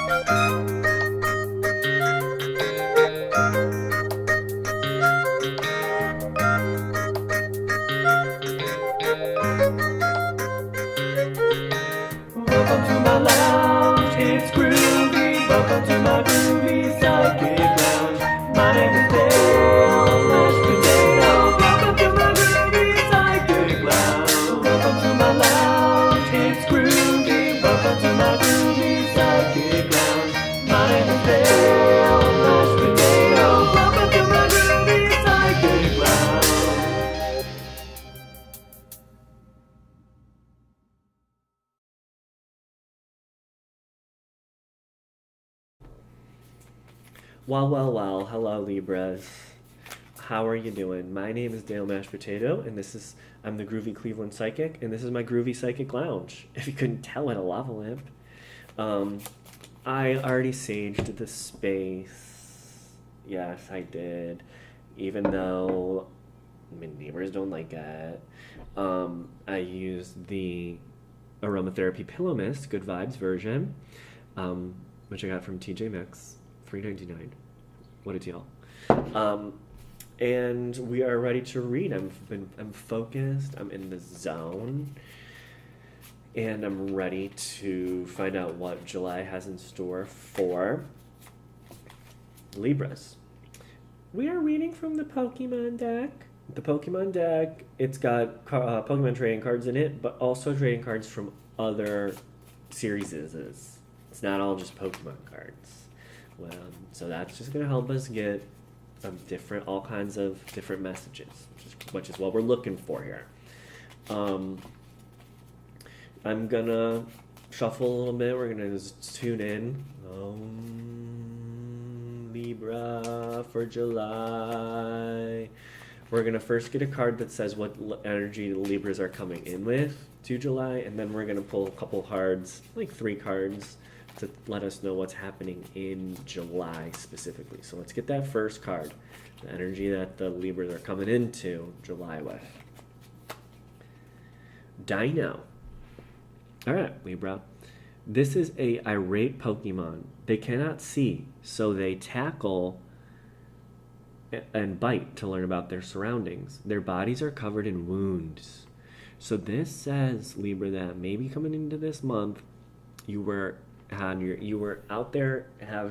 Welcome to my lounge, it's groovy. Welcome to my groovy psychic lounge. My name is Dale, mashed potato. Welcome to my groovy psychic lounge. Welcome to my lounge, it's groovy. Welcome to my groovy psychic lounge. My name is Dale, mashed potato. Welcome to my groovy psychic lounge. Well, hello Libras. How are you doing? My name is Dale Mashed Potato, and I'm the Groovy Cleveland Psychic, and this is my Groovy Psychic Lounge. If you couldn't tell at a lava lamp. I already saged the space. Yes, I did. Even though my neighbors don't like it. I used the aromatherapy pillow mist, Good Vibes version, which I got from TJ Maxx. $3.99. What a deal. And we are ready to read. I'm focused. I'm in the zone. And I'm ready to find out what July has in store for Libras. We are reading from the Pokemon deck. The Pokemon deck, it's got Pokemon trading cards in it, but also trading cards from other series. It's not all just Pokemon cards. Well, so that's just going to help us get all kinds of different messages, which is what we're looking for here. I'm going to shuffle a little bit. We're going to just tune in. Libra for July. We're going to first get a card that says what energy the Libras are coming in with to July, and then we're going to pull a couple cards, like 3 cards, to let us know what's happening in July specifically. So let's get that first card, the energy that the Libras are coming into July with. Dino. All right, Libra. This is a irate Pokemon. They cannot see, so they tackle and bite to learn about their surroundings. Their bodies are covered in wounds. So this says, Libra, that maybe coming into this month, you were out there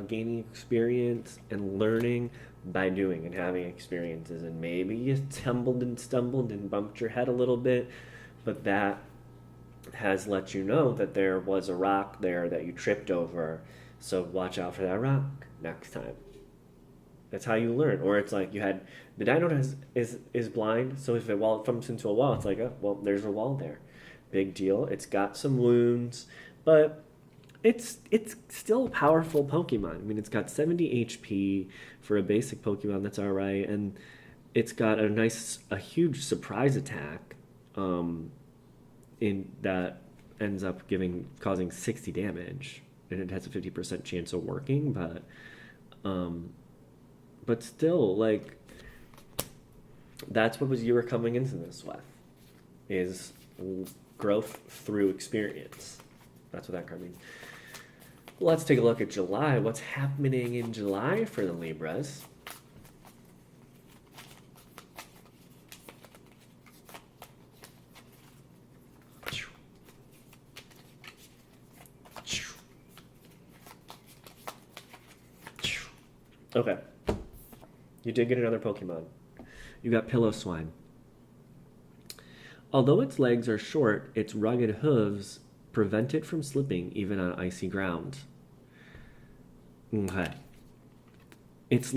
gaining experience and learning by doing and having experiences, and maybe you tumbled and stumbled and bumped your head a little bit, but that has let you know that there was a rock there that you tripped over, so watch out for that rock next time. That's how you learn. Or it's like the dino is blind, so if it bumps into a wall, it's like, oh, well, there's a wall there. Big deal. It's got some wounds, but it's still a powerful Pokemon. I mean, it's got 70 HP for a basic Pokemon. That's all right. And it's got a huge surprise attack in that ends up causing 60 damage. And it has a 50% chance of working, but still, like, that's what you were coming into this with, is growth through experience. That's what that card means. Let's take a look at July. What's happening in July for the Libras? Okay. You did get another Pokemon. You got Pillow Swine. Although its legs are short, its rugged hooves prevent it from slipping even on icy ground. Okay. It's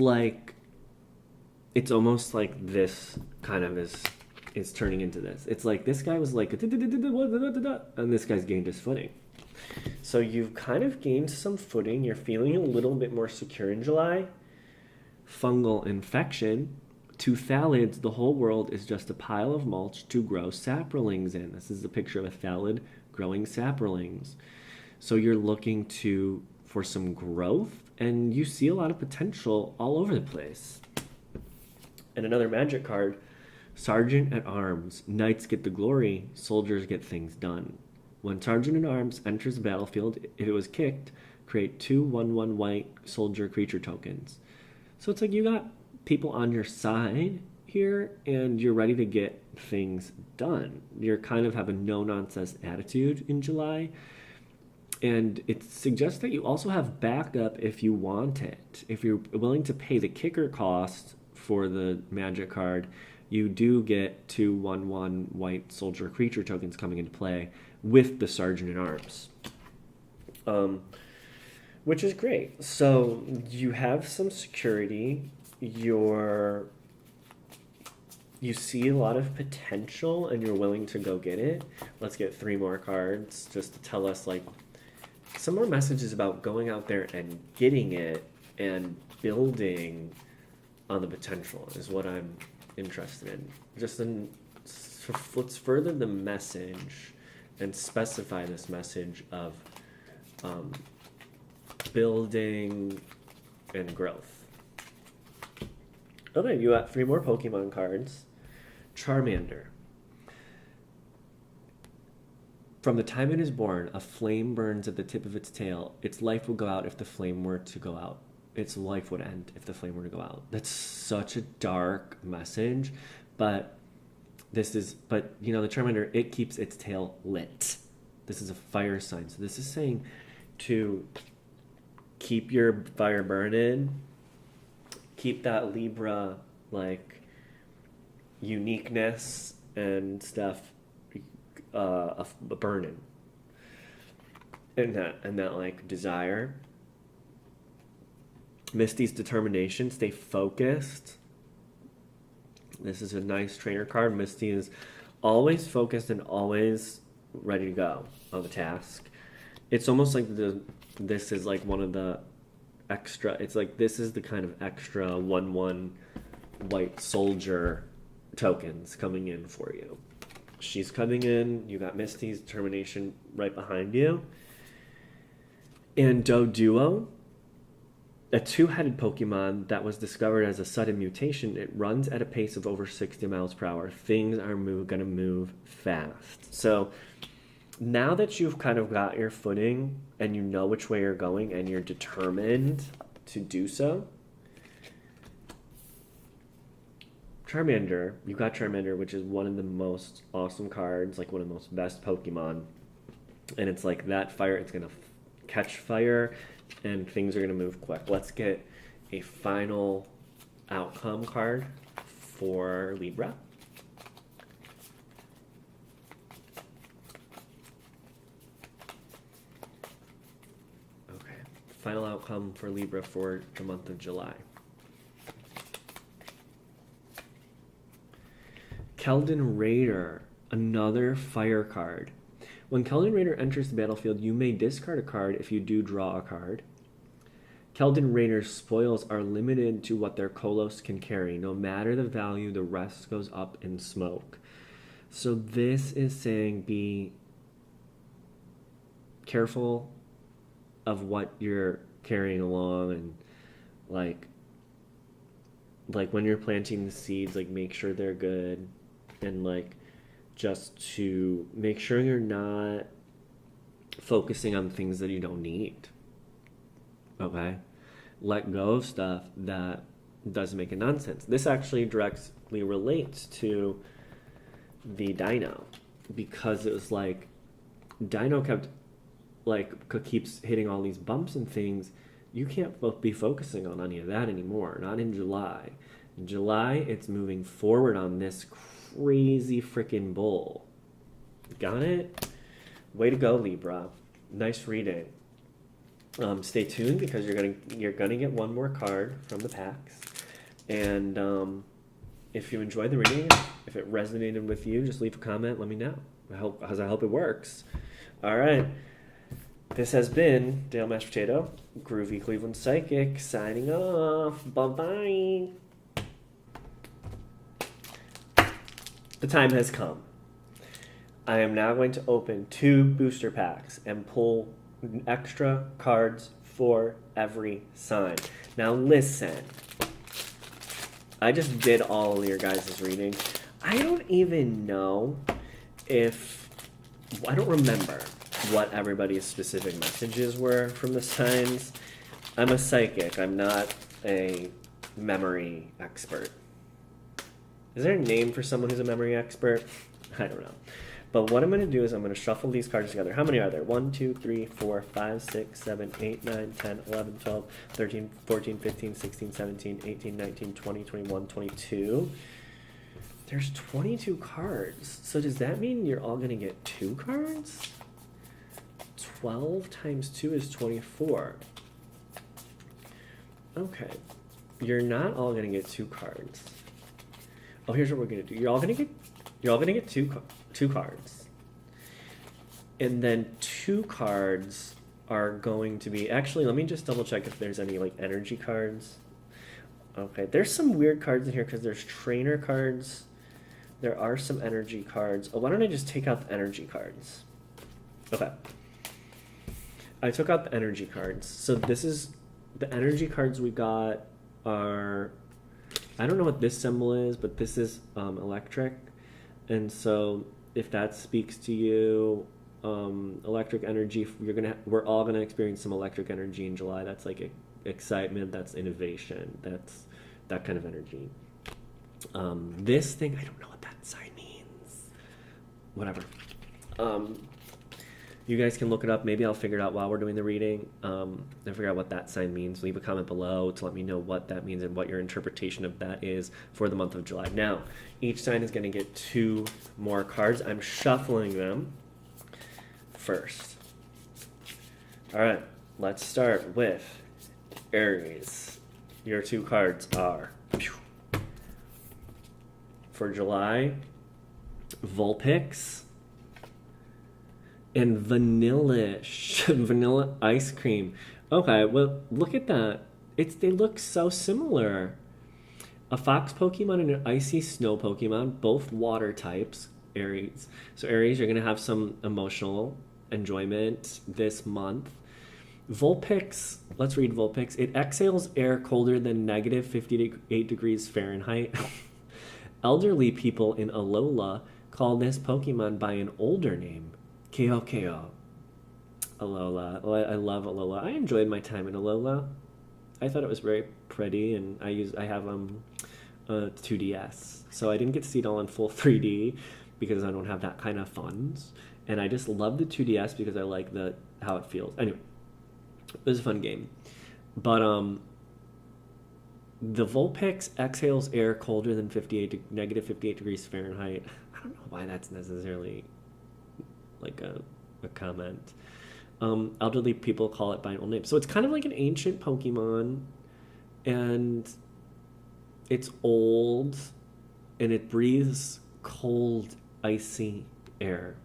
almost like this kind of is turning into this. It's like this guy was like, and this guy's gained his footing. So you've kind of gained some footing. You're feeling a little bit more secure in July. Fungal infection. To phthalids, the whole world is just a pile of mulch to grow saplings in. This is a picture of a phthалid growing saplings. So you're looking for some growth, and you see a lot of potential all over the place. And another magic card, Sergeant at Arms. Knights get the glory, soldiers get things done. When Sergeant at Arms enters the battlefield, if it was kicked, Create 2/1/1 white soldier creature tokens. So it's like you got people on your side here, and you're ready to get things done. You're kind of have a no-nonsense attitude in July. And it suggests that you also have backup if you want it. If you're willing to pay the kicker cost for the magic card, you do get 2/1/1 white soldier creature tokens coming into play with the Sergeant at Arms. Which is great. So you have some security. You see a lot of potential and you're willing to go get it. Let's get 3 more cards just to tell us like some more messages about going out there and getting it and building on the potential is what I'm interested in. Let's further the message and specify this message of building and growth. Okay, you got 3 more Pokemon cards. Charmander. From the time it is born, a flame burns at the tip of its tail. Its life will go out if the flame were to go out. Its life would end if the flame were to go out. That's such a dark message, but the Charmander, it keeps its tail lit. This is a fire sign. So this is saying to keep your fire burning, keep that Libra like uniqueness and stuff burning, and that like desire. Misty's determination, stay focused. This is a nice trainer card. Misty is always focused and always ready to go on the task. It's almost like this is like one of the extra. It's like this is the kind of extra 1/1 white soldier tokens coming in for you. She's coming in. You got Misty's determination right behind you. And Doduo, a 2-headed Pokemon that was discovered as a sudden mutation. It runs at a pace of over 60 miles per hour. Things are gonna move fast. So now that you've kind of got your footing and you know which way you're going and you're determined to do so, Charmander, you got Charmander, which is one of the most awesome cards, like one of the most best Pokemon. And it's like that fire, it's going to catch fire and things are going to move quick. Let's get a final outcome card for Libra. Okay, final outcome for Libra for the month of July. Keldon Raider, another fire card. When Keldon Raider enters the battlefield, you may discard a card if you do draw a card. Keldon Raider's spoils are limited to what their Kolos can carry. No matter the value, the rest goes up in smoke. So this is saying be careful of what you're carrying along, and like when you're planting the seeds, like make sure they're good. And like just to make sure you're not focusing on things that you don't need. Okay? Let go of stuff that doesn't make a nonsense. This actually directly relates to the Dino, because it was like Dino keeps hitting all these bumps and things. You can't be focusing on any of that anymore. Not in July. In July, it's moving forward on this crazy freaking bull. Got it? Way to go, Libra. Nice reading. Stay tuned because you're gonna get one more card from the packs. And if you enjoyed the reading, if it resonated with you, just leave a comment. Let me know. I hope it works. All right. This has been Dale Mashed Potato, Groovy Cleveland Psychic, signing off. Bye-bye. The time has come. I am now going to open 2 booster packs and pull extra cards for every sign. Now listen. I just did all of your guys' reading. I don't even know I don't remember what everybody's specific messages were from the signs. I'm a psychic. I'm not a memory expert. Is there a name for someone who's a memory expert? I don't know. But what I'm going to do is I'm going to shuffle these cards together. How many are there? 1, 2, 3, 4, 5, 6, 7, 8, 9, 10, 11, 12, 13, 14, 15, 16, 17, 18, 19, 20, 21, 22. There's 22 cards. So does that mean you're all going to get 2 cards? 12 times 2 is 24. Okay. You're not all going to get 2 cards. Oh, here's what we're going to do. You're all going to get two cards. And then 2 cards are going to be... Actually, let me just double check if there's any like energy cards. Okay, there's some weird cards in here because there's trainer cards. There are some energy cards. Oh, why don't I just take out the energy cards? Okay. I took out the energy cards. So this is... The energy cards we got are... I don't know what this symbol is, but this is electric. And so if that speaks to you, electric energy, we're all gonna experience some electric energy in July. That's like excitement, that's innovation, that's that kind of energy. This thing, I don't know what that sign means. Whatever. You guys can look it up. Maybe I'll figure it out while we're doing the reading and figure out what that sign means. Leave a comment below to let me know what that means and what your interpretation of that is for the month of July. Now, each sign is going to get 2 more cards. I'm shuffling them first. All right, let's start with Aries. Your 2 cards are, for July, Vulpix and vanilla ice cream. Okay, well, look at that. They look so similar. A fox Pokemon and an icy snow Pokemon, both water types, Aries. So Aries, you're going to have some emotional enjoyment this month. Vulpix, let's read Vulpix. It exhales air colder than negative 58 degrees Fahrenheit. Elderly people in Alola call this Pokemon by an older name. Keo. Alola. I love Alola. I enjoyed my time in Alola. I thought it was very pretty, and I have a 2DS, so I didn't get to see it all in full 3D because I don't have that kind of funds. And I just love the 2DS because I like how it feels. Anyway, it was a fun game. But the Vulpix exhales air colder than negative 58 degrees Fahrenheit. I don't know why that's necessarily like a comment. Elderly people call it by an old name. So it's kind of like an ancient Pokemon, and it's old, and it breathes cold, icy air.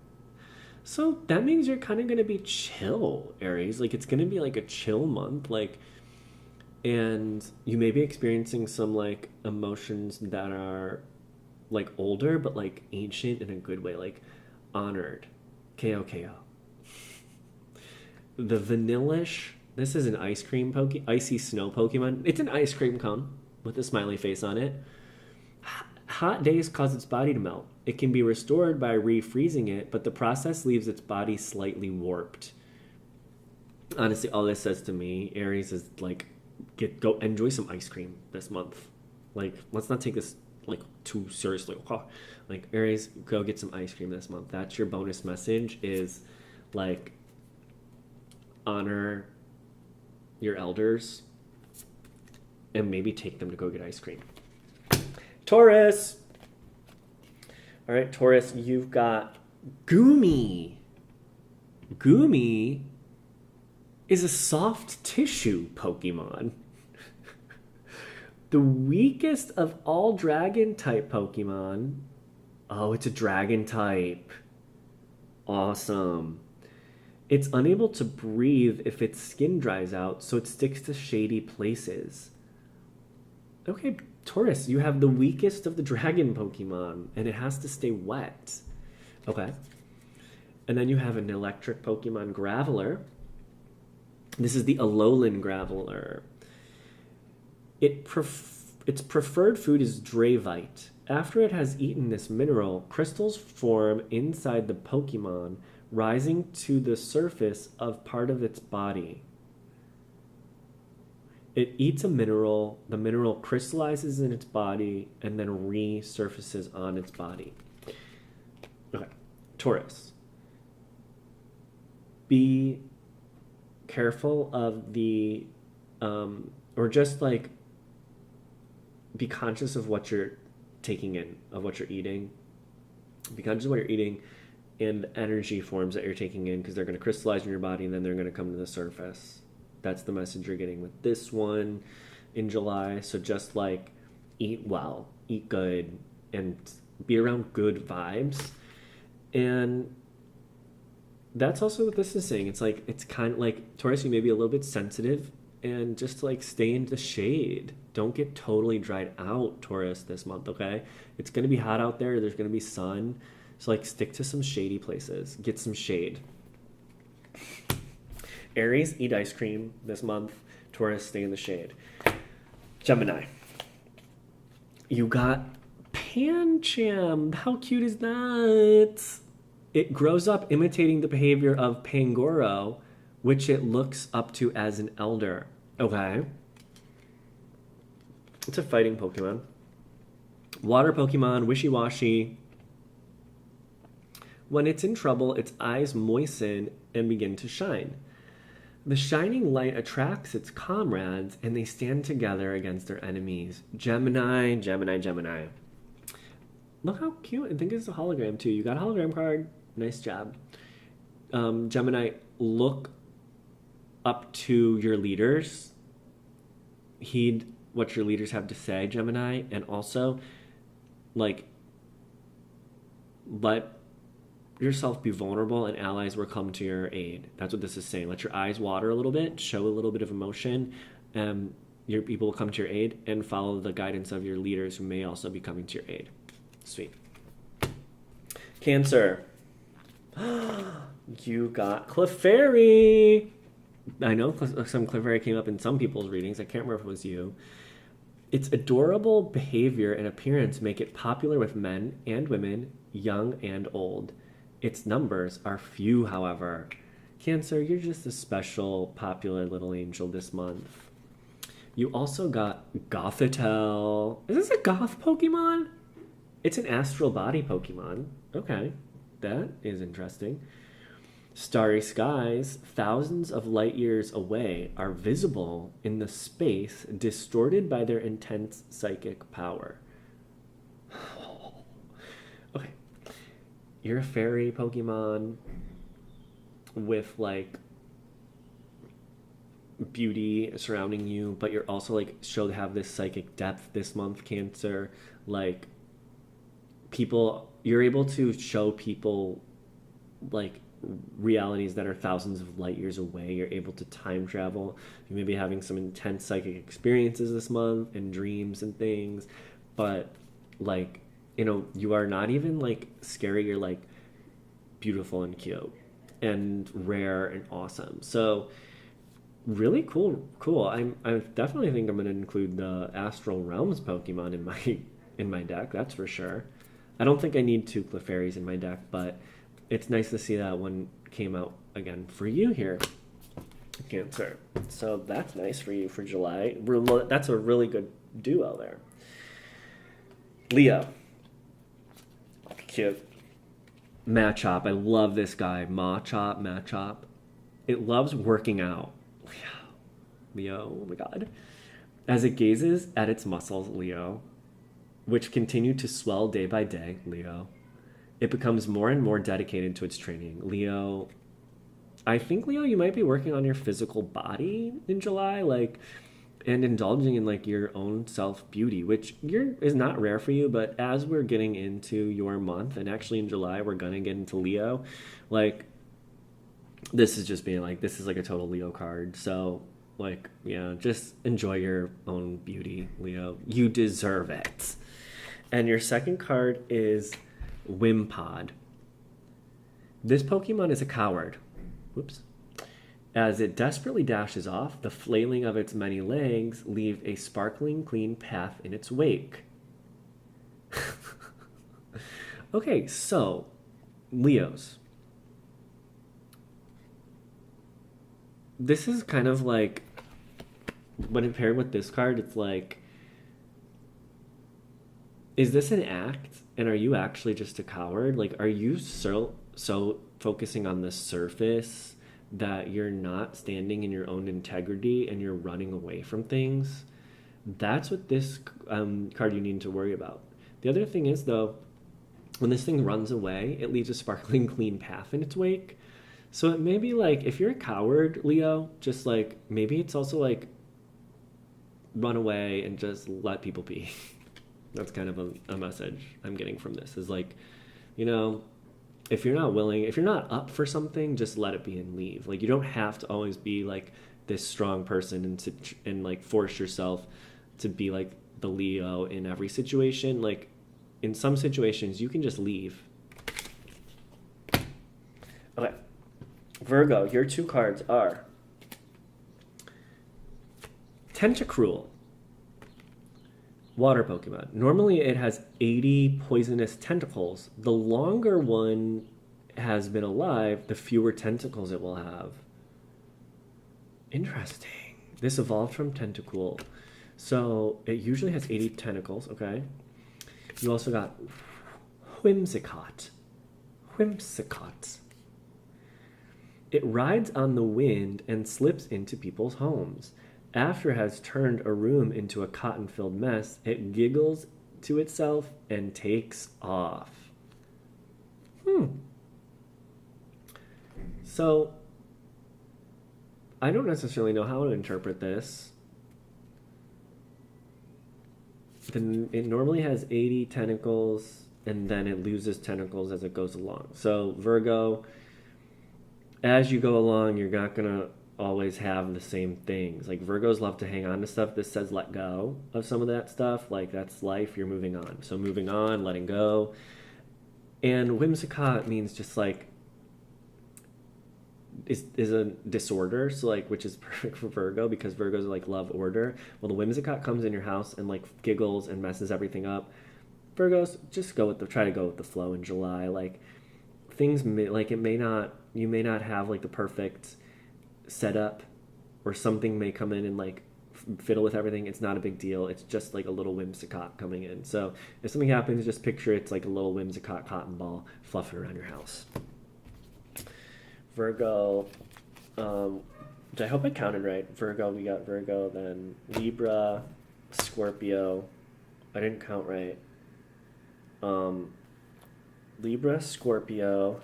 So that means you're kind of going to be chill, Aries. Like, it's going to be like a chill month. Like, and you may be experiencing some like emotions that are like older, but like ancient in a good way, like honored. Ko. The Vanillish, this is an icy snow Pokemon. It's an ice cream cone with a smiley face on it. Hot days cause its body to melt. It can be restored by refreezing it, but the process leaves its body slightly warped. Honestly, all this says to me, Aries, is like, go enjoy some ice cream this month. Like, let's not take this like too seriously. Like, Aries, go get some ice cream this month. That's your bonus message, is like honor your elders and maybe take them to go get ice cream. Taurus. All right, Taurus, you've got Goomy. Goomy is a soft tissue Pokemon. The weakest of all dragon type Pokemon. Oh, it's a dragon type. Awesome. It's unable to breathe if its skin dries out, so it sticks to shady places. Okay, Taurus, you have the weakest of the dragon Pokemon, and it has to stay wet. Okay. And then you have an electric Pokemon, Graveler. This is the Alolan Graveler. Its preferred food is Dravite. After it has eaten this mineral, crystals form inside the Pokemon, rising to the surface of part of its body. It eats a mineral, the mineral crystallizes in its body, and then resurfaces on its body. Okay, Taurus. Be careful of the, or just like, be conscious of what you're taking in, of what you're eating. Be conscious of what you're eating and the energy forms that you're taking in, because they're going to crystallize in your body and then they're going to come to the surface. That's the message you're getting with this one in July. So just like eat well, eat good, and be around good vibes. And that's also what this is saying. It's like, it's kind of like Taurus, you may be a little bit sensitive, and just like stay in the shade. Don't get totally dried out, Taurus, this month, okay? It's going to be hot out there. There's going to be sun. So like stick to some shady places. Get some shade. Aries, eat ice cream this month. Taurus, stay in the shade. Gemini. You got Pancham. How cute is that? It grows up imitating the behavior of Pangoro, which it looks up to as an elder. Okay. It's a fighting Pokemon. Water Pokemon, wishy-washy. When it's in trouble, its eyes moisten and begin to shine. The shining light attracts its comrades, and they stand together against their enemies. Gemini, Gemini, Gemini. Look how cute. I think it's a hologram, too. You got a hologram card. Nice job. Gemini, look up to your leaders. Heed what your leaders have to say, Gemini. And also, like, let yourself be vulnerable and allies will come to your aid. That's what this is saying. Let your eyes water a little bit, show a little bit of emotion. Your people will come to your aid, and follow the guidance of your leaders who may also be coming to your aid. Sweet. Cancer. You got Clefairy. I know some Clefairy came up in some people's readings. I can't remember if it was you. Its adorable behavior and appearance make it popular with men and women, young and old. Its numbers are few, however. Cancer, you're just a special, popular little angel this month. You also got Gothitelle. Is this a goth Pokemon? It's an astral body Pokemon. Okay, that is interesting. Starry skies, thousands of light years away, are visible in the space distorted by their intense psychic power. Okay. You're a fairy Pokemon with like beauty surrounding you, but you're also like show to have this psychic depth this month, Cancer. Like people, you're able to show people like realities that are thousands of light years away. You're able to time travel. You may be having some intense psychic experiences this month and dreams and things, but like, you know, you are not even like scary. You're like beautiful and cute and rare and awesome. So really cool. I definitely think I'm going to include the Astral Realms Pokemon in my deck. That's for sure. I don't think I need 2 Clefairies in my deck, but it's nice to see that one came out again for you here, Cancer. So that's nice for you for July. That's a really good duo there. Leo. Cute. Machop. I love this guy. Machop. It loves working out. Leo, oh my god. As it gazes at its muscles, Leo, which continue to swell day by day, Leo, it becomes more and more dedicated to its training. Leo, I think, Leo, you might be working on your physical body in July, like, and indulging in like your own self-beauty, which is not rare for you, but as we're getting into your month, and actually in July, we're gonna get into Leo, like, this is just being like, this is like a total Leo card. So, like, yeah, just enjoy your own beauty, Leo. You deserve it. And your second card is Wimpod. This Pokemon is a coward. Whoops. As it desperately dashes off, the flailing of its many legs leave a sparkling clean path in its wake. Okay, so, Leos. this is kind of like, when paired with this card, it's like, is this an act? And are you actually just a coward? Like, are you so focusing on the surface that you're not standing in your own integrity and you're running away from things? That's what this card you need to worry about. The other thing is, though, when this thing runs away, it leaves a sparkling clean path in its wake. So it may be like, if you're a coward, Leo, just like, maybe it's also like, run away and just let people be. That's kind of a message I'm getting from this, is like, you know, if you're not up for something, just let it be and leave. Like, you don't have to always be like this strong person and like force yourself to be like the Leo in every situation. Like, in some situations, you can just leave. Okay. Virgo, your two cards are Tentacruel, water Pokemon. Normally it has 80 poisonous tentacles. The longer one has been alive, the fewer tentacles it will have. Interesting. This evolved from Tentacool. So it usually has 80 tentacles, okay? You also got Whimsicott. Whimsicott. It rides on the wind and slips into people's homes. After it has turned a room into a cotton-filled mess, it giggles to itself and takes off. So, I don't necessarily know how to interpret this. It normally has 80 tentacles, and then it loses tentacles as it goes along. So, Virgo, as you go along, you're not going to always have the same things. Like, Virgos love to hang on to stuff. This says let go of some of that stuff. Like, that's life. You're moving on. So moving on, letting go. And Whimsicott means just like is a disorder. So like, which is perfect for Virgo because Virgos like love order. Well, the Whimsicott comes in your house and like giggles and messes everything up. Virgos, just try to go with the flow in July. Like, things like you may not have like the perfect setup, or something may come in and like fiddle with everything. It's not a big deal. It's just like a little Whimsicott coming in. So if something happens, just picture it's like a little Whimsicott cotton ball fluffing around your house. Virgo, I hope I counted right. Virgo, we got Virgo, then Libra, Scorpio. I didn't count right. Libra, Scorpio,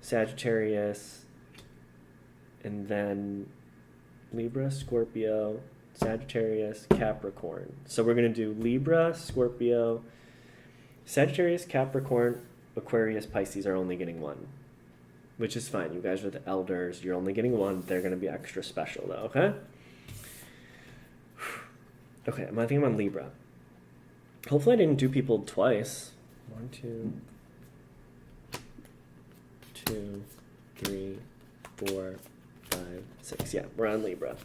Sagittarius, and then Libra, Scorpio, Sagittarius, Capricorn. So we're going to do Libra, Scorpio, Sagittarius, Capricorn, Aquarius, Pisces are only getting one, which is fine. You guys are the elders. You're only getting one. They're going to be extra special, though, okay? Okay, I think I'm on Libra. Hopefully I didn't do people twice. 1, 2, 3, 4, 5, 6. Yeah, we're on Libra.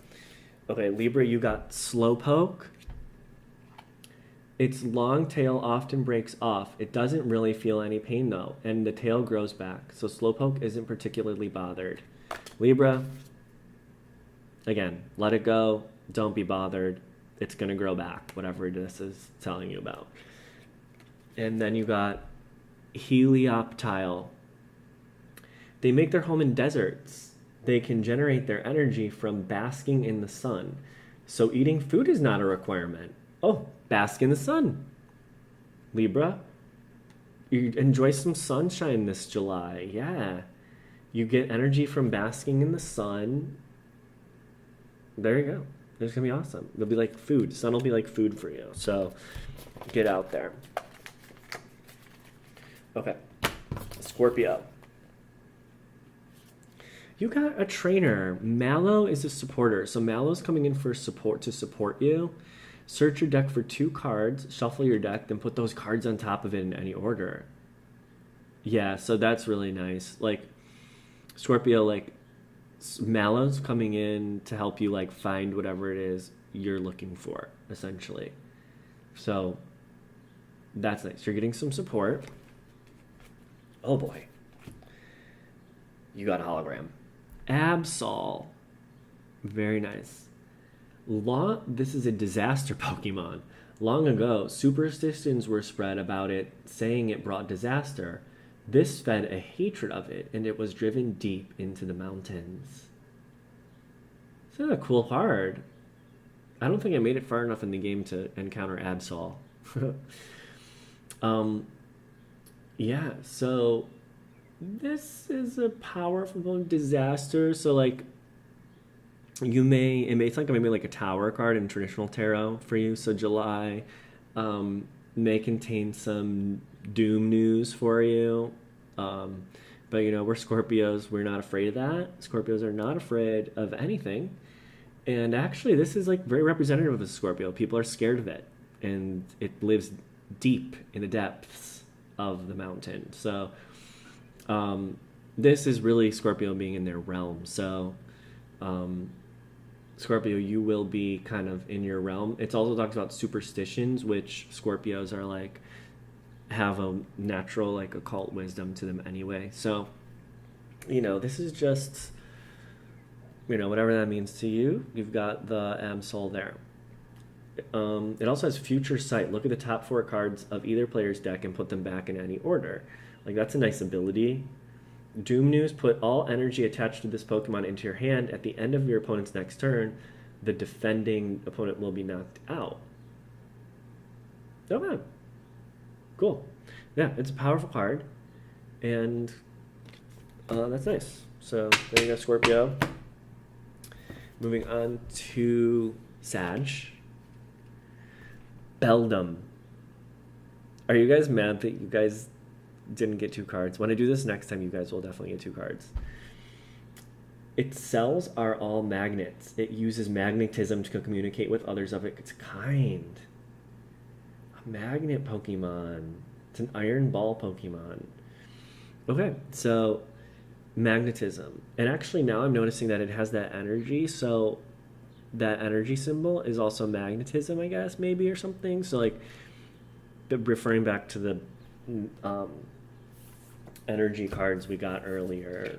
Okay, Libra, you got Slowpoke. Its long tail often breaks off. It doesn't really feel any pain, though, and the tail grows back, so Slowpoke isn't particularly bothered. Libra, again, let it go. Don't be bothered. It's going to grow back, whatever this is telling you about. And then you got Helioptile. They make their home in deserts. They can generate their energy from basking in the sun. So eating food is not a requirement. Oh, bask in the sun. Libra, you enjoy some sunshine this July. Yeah. You get energy from basking in the sun. There you go. It's going to be awesome. It'll be like food. Sun will be like food for you. So get out there. Okay. Scorpio. You got a trainer. Mallow is a supporter. So Mallow's coming in for support to support you. Search your deck for 2 cards. Shuffle your deck. Then put those cards on top of it in any order. Yeah, so that's really nice. Like, Scorpio, like, Mallow's coming in to help you like find whatever it is you're looking for, essentially. So that's nice. You're getting some support. Oh boy. You got a hologram. Absol. Very nice. This is a disaster Pokemon. Long ago, superstitions were spread about it, saying it brought disaster. This fed a hatred of it, and it was driven deep into the mountains. This is a cool card. I don't think I made it far enough in the game to encounter Absol. Yeah, so this is a powerful disaster. So like it's like maybe like a tower card in traditional tarot for you. So July may contain some doom news for you. But we're Scorpios. We're not afraid of that. Scorpios are not afraid of anything. And actually, this is like very representative of a Scorpio. People are scared of it, and it lives deep in the depths of the mountain. So this is really Scorpio being in their realm. So Scorpio, you will be kind of in your realm. It also talks about superstitions, which Scorpios are like, have a natural like occult wisdom to them anyway. So this is just whatever that means to you. You've got the Absol there. It also has future sight. Look at the top 4 cards of either player's deck and put them back in any order. Like, that's a nice ability. Doom News, put all energy attached to this Pokemon into your hand. At the end of your opponent's next turn, the defending opponent will be knocked out. Oh man, cool. Yeah, it's a powerful card, and that's nice. So there you go, Scorpio. Moving on to Sag. Beldum. Are you guys mad that you guys didn't get 2 cards? When I do this next time, you guys will definitely get 2 cards. Its cells are all magnets. It uses magnetism to communicate with others of its kind. A magnet Pokemon. It's an Iron Ball Pokemon. Okay, so magnetism. And actually now I'm noticing that it has that energy, so that energy symbol is also magnetism, I guess, maybe, or something. So like referring back to the energy cards we got earlier,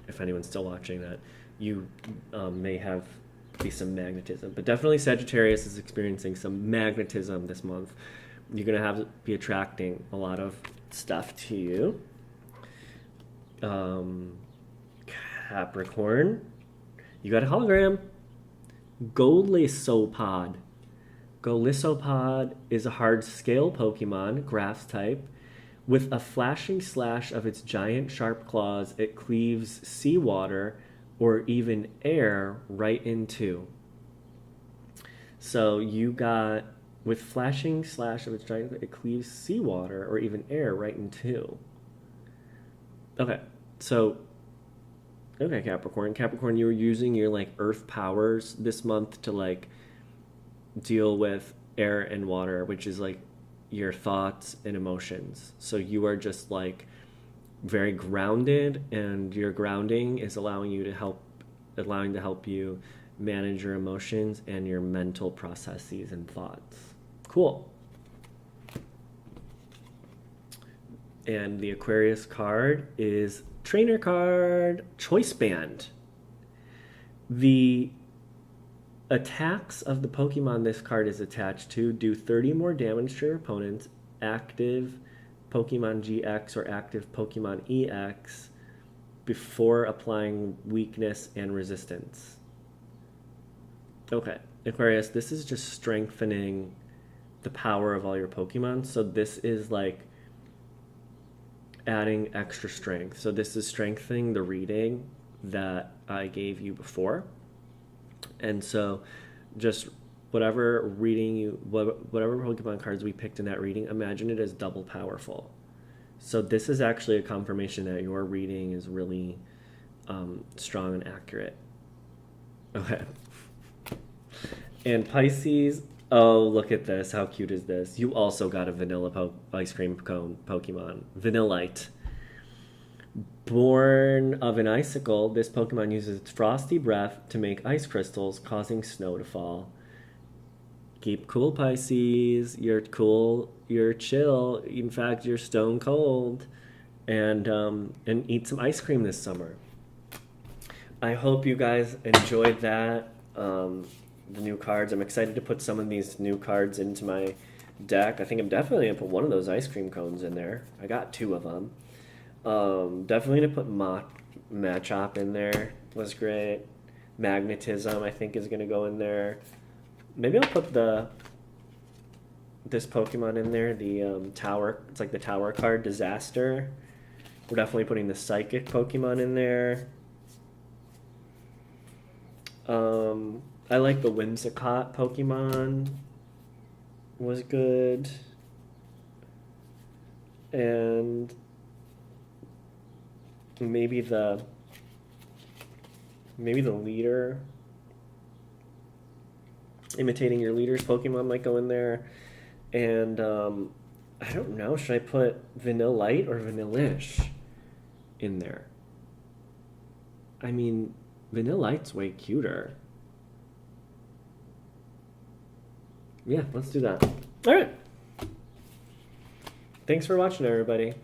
if anyone's still watching that, you may have some magnetism. But definitely Sagittarius is experiencing some magnetism this month. You're going to be attracting a lot of stuff to you. Capricorn, you got a hologram. Golisopod. Golisopod is a hard scale Pokemon, grass type. With a flashing slash of its giant sharp claws, it cleaves seawater or even air right in two. So you got, with flashing slash of its giant, it cleaves seawater or even air right in two. Okay, so, okay, Capricorn. Capricorn, you were using your, like, earth powers this month to, like, deal with air and water, which is, like, your thoughts and emotions. So you are just, like, very grounded, and your grounding is allowing to help you manage your emotions and your mental processes and thoughts. Cool. And the Aquarius card is Trainer card, Choice Band. The attacks of the Pokemon this card is attached to do 30 more damage to your opponent's active Pokemon GX or active Pokemon EX before applying weakness and resistance. Okay, Aquarius, this is just strengthening the power of all your Pokemon. So this is like adding extra strength. So this is strengthening the reading that I gave you before. And so just whatever Pokemon cards we picked in that reading, imagine it as double powerful. So this is actually a confirmation that your reading is really strong and accurate. Okay. And Pisces, oh, look at this. How cute is this? You also got a vanilla ice cream cone Pokemon. Vanillite. Born of an icicle, this Pokemon uses its frosty breath to make ice crystals, causing snow to fall. Keep cool, Pisces. You're cool. You're chill. In fact, you're stone cold. And eat some ice cream this summer. I hope you guys enjoyed that. The new cards. I'm excited to put some of these new cards into my deck. I think I'm definitely gonna put one of those ice cream cones in there. I got two of them. Definitely gonna put Machop in there. Was great. Magnetism, I think, is gonna go in there. Maybe I'll put this Pokemon in there. The Tower. It's like the Tower card, Disaster. We're definitely putting the Psychic Pokemon in there. I like the Whimsicott Pokemon. Was good. And maybe the leader. Imitating your leader's Pokemon might go in there. And I don't know, should I put Vanillite or Vanillish in there? I mean, Vanillite's way cuter. Yeah, let's do that. All right. Thanks for watching, everybody.